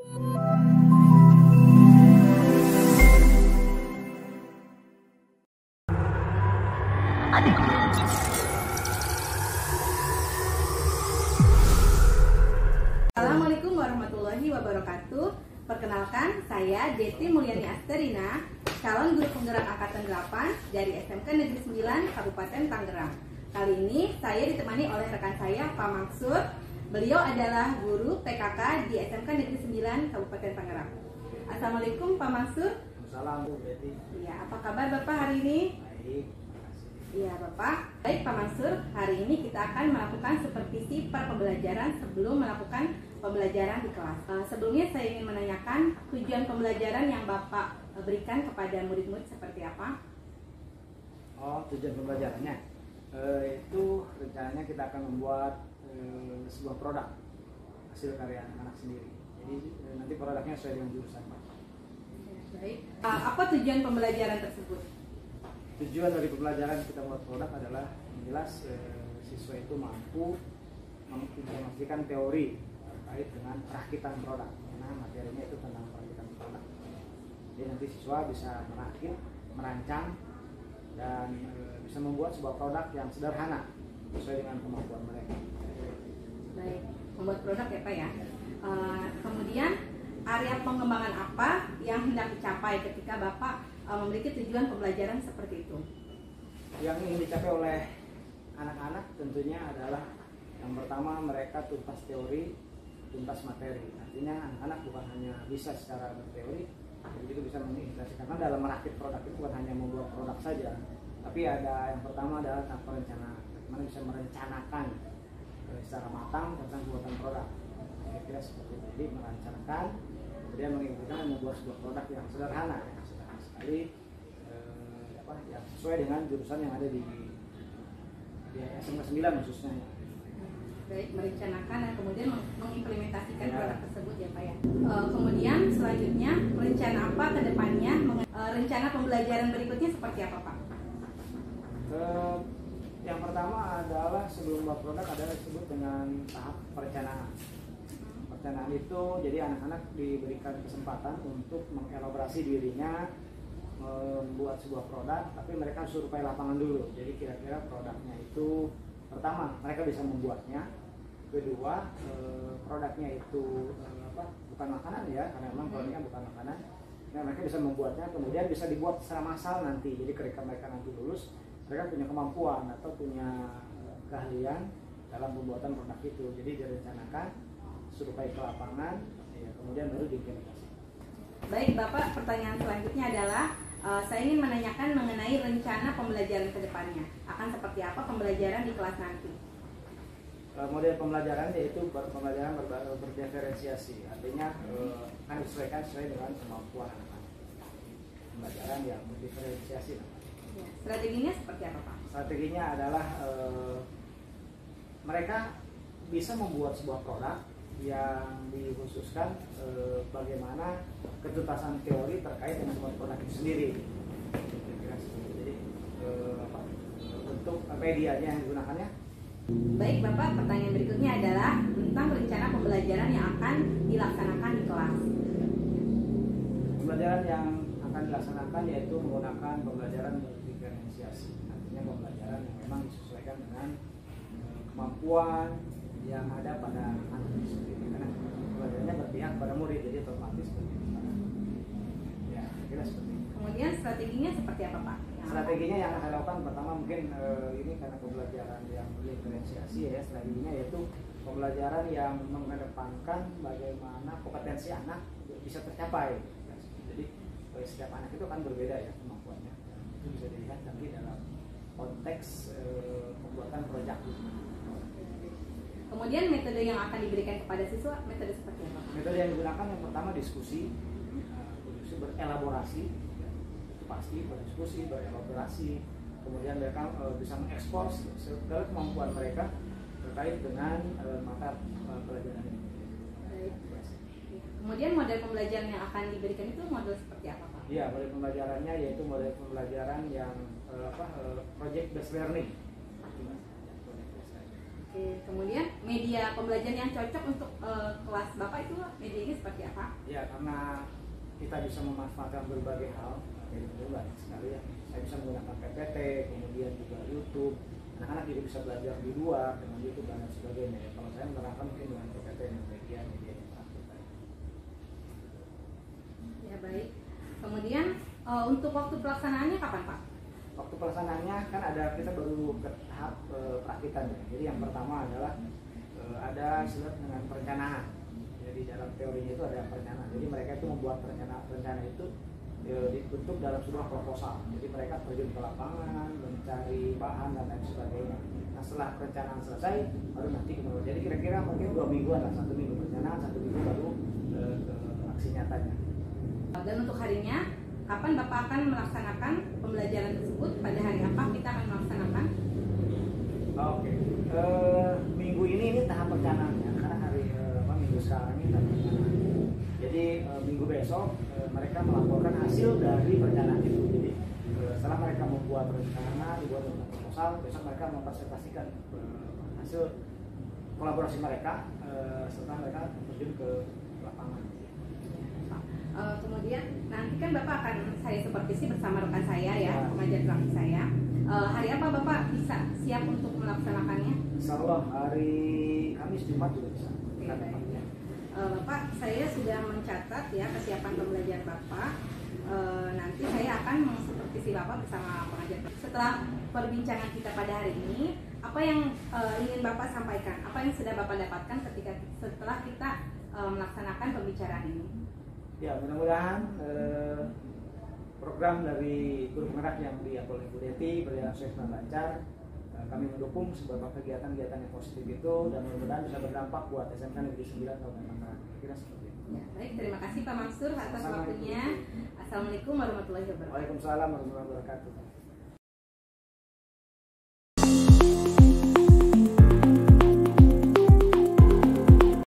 Assalamualaikum warahmatullahi wabarakatuh. Perkenalkan, saya Deti Mulyani Asterina, calon guru penggerak angkatan 8 dari SMK Negeri 9 Kabupaten Tangerang. Kali ini saya ditemani oleh rekan saya, Pak Mansur. Beliau adalah guru PKK di SMK Negeri 9 Kabupaten Tangerang. Assalamualaikum Pak Mansur. Assalamualaikum Bu Deti. Iya, apa kabar Bapak hari ini? Baik, makasih. Iya Bapak. Baik Pak Mansur, hari ini kita akan melakukan supervisi pembelajaran sebelum melakukan pembelajaran di kelas. Sebelumnya saya ingin menanyakan tujuan pembelajaran yang Bapak berikan kepada murid-murid seperti apa? Oh, tujuan pembelajarannya itu rencananya kita akan membuat sebuah produk hasil karya anak-anak sendiri. Jadi nanti produknya sesuai dengan jurusan Pak. Baik. Apa tujuan pembelajaran tersebut? Tujuan dari pembelajaran kita membuat produk adalah yang jelas siswa itu mampu memastikan teori terkait dengan perakitan produk. Karena materinya itu tentang perakitan produk. Jadi nanti siswa bisa merakit, merancang, dan bisa membuat sebuah produk yang sederhana sesuai dengan kemampuan mereka. Baik, membuat produk ya Pak ya. Kemudian area pengembangan apa yang hendak dicapai ketika Bapak memiliki tujuan pembelajaran seperti itu? Yang ingin dicapai oleh anak-anak tentunya adalah yang pertama mereka tuntas teori, tuntas materi. Artinya anak-anak bukan hanya bisa secara berteori, tapi juga bisa mengintegrasikan. Karena dalam merakit produk itu bukan hanya membuat produk saja, tapi ada yang pertama adalah tahap perencanaan. Bagaimana bisa merencanakan secara matang tentang pembuatan produk. Kira-kira seperti itu. Jadi merencanakan, kemudian menginginkan membuat sebuah produk yang sederhana sekali, yang sesuai dengan jurusan yang ada di SMK 9 khususnya. Baik, merencanakan dan kemudian mengimplementasikan produk tersebut ya Pak ya. Kemudian selanjutnya rencana apa ke depannya, rencana pembelajaran berikutnya seperti apa Pak? Yang pertama adalah sebelum membuat produk adalah disebut dengan tahap perencanaan. Perencanaan itu jadi anak-anak diberikan kesempatan untuk mengelaborasi dirinya membuat sebuah produk, tapi mereka survei lapangan dulu. Jadi kira-kira produknya itu pertama mereka bisa membuatnya, kedua produknya itu bukan makanan ya, karena memang produknya bukan makanan. Nah, mereka bisa membuatnya, kemudian bisa dibuat secara massal nanti. Jadi ketika mereka nanti lulus, mereka punya kemampuan atau punya keahlian dalam pembuatan produk itu. Jadi direncanakan, survei ke lapangan, ya, kemudian baru diimplementasikan. Baik Bapak, pertanyaan selanjutnya adalah saya ingin menanyakan mengenai rencana pembelajaran ke depannya. Akan seperti apa pembelajaran di kelas nanti? Model pembelajaran yaitu pembelajaran berdiferensiasi, artinya akan disesuaikan sesuai dengan kemampuan anak-anak. Pembelajaran yang berdiferensiasi. Ya, strateginya seperti apa Pak? Strateginya adalah mereka bisa membuat sebuah produk yang dikhususkan bagaimana ketuntasan teori terkait dengan sebuah produk itu sendiri. Jadi untuk medianya yang digunakannya. Baik Bapak, pertanyaan berikutnya adalah tentang rencana pembelajaran yang akan dilaksanakan di kelas. Pembelajaran yang akan dilaksanakan yaitu menggunakan pembelajaran berdiferensiasi. Artinya pembelajaran yang memang disesuaikan dengan kemampuan yang ada pada anak itu sendiri. Karena pembelajarannya berpihak pada murid, jadi otomatis ya, kira seperti itu. Kemudian strateginya seperti apa Pak? Strateginya yang akan dilakukan pertama mungkin ini karena pembelajaran yang berdiferensiasi ya, strateginya yaitu pembelajaran yang mengedepankan bagaimana kompetensi anak bisa tercapai. Jadi setiap anak itu kan berbeda ya kemampuannya. Itu bisa dilihat nanti dalam konteks pembuatan proyek. Kemudian metode yang akan diberikan kepada siswa, metode seperti apa? Metode yang digunakan yang pertama diskusi, berelaborasi, itu pasti berdiskusi, berelaborasi, kemudian mereka bisa mengekspos segala kemampuan mereka terkait dengan mata pelajaran ini. Baik. Kemudian model pembelajaran yang akan diberikan itu model seperti apa Pak? Iya, model pembelajarannya yaitu model pembelajaran yang project based learning. Oke, kemudian media pembelajaran yang cocok untuk kelas Bapak itu medianya seperti apa? Ya, karena kita bisa memanfaatkan berbagai hal, itu banyak sekali ya. Saya bisa menggunakan PPT, kemudian juga YouTube. Anak-anak juga bisa belajar di luar dengan YouTube dan lain sebagainya. Ya, kalau saya menerapkan mungkin dengan PPT dan media interaktif. Ya baik. Kemudian untuk waktu pelaksanaannya kapan Pak? Waktu pelaksanaannya kan kita baru ke tahap perakitan ya. Jadi yang pertama adalah ada istilah dengan perencanaan. Jadi dalam teorinya itu ada perencanaan. Jadi mereka itu membuat rencana itu dibentuk dalam sebuah proposal. Jadi mereka terjun ke lapangan, mencari bahan dan lain sebagainya. Nah setelah perencanaan selesai, baru nanti kita. Jadi kira-kira mungkin 2 mingguan lah, 1 minggu perencanaan, 1 minggu baru ke aksi nyatanya. Dan untuk harinya, kapan Bapak akan melaksanakan pembelajaran tersebut? Pada hari apa kita akan melaksanakan? Oke. Minggu ini tahap perencanaannya, karena hari minggu sekarang ini tahap perencanaan. Jadi minggu besok mereka melaporkan hasil dari perencanaan itu. Jadi setelah mereka membuat rencana, dibuat proposal, besok mereka mempresentasikan hasil kolaborasi mereka setelah mereka terjun ke lapangan. Kemudian nanti kan Bapak akan saya supervisi bersama rekan saya ya, pengajar grafis saya. Hari apa Bapak bisa siap untuk melaksanakannya? Insya Allah hari Kamis Jumat juga bisa. Bapak, saya sudah mencatat ya kesiapan pembelajaran Bapak. Nanti saya akan mengsupervisi Bapak bersama pengajar. Setelah perbincangan kita pada hari ini, apa yang ingin Bapak sampaikan? Apa yang sudah Bapak dapatkan setelah kita melaksanakan pembicaraan ini? Ya, mudah-mudahan program dari guru penggerak yang diatur oleh Bu Deti berjalan sukses dan lancar. Kami mendukung beberapa kegiatan-kegiatan yang positif itu dan mudah-mudahan bisa berdampak buat SMK Negeri 9 Kabupaten Tangerang. Kira seperti itu. Ya, baik, terima kasih Pak Mansur atas waktunya. Assalamualaikum warahmatullahi wabarakatuh. Waalaikumsalam warahmatullahi wabarakatuh.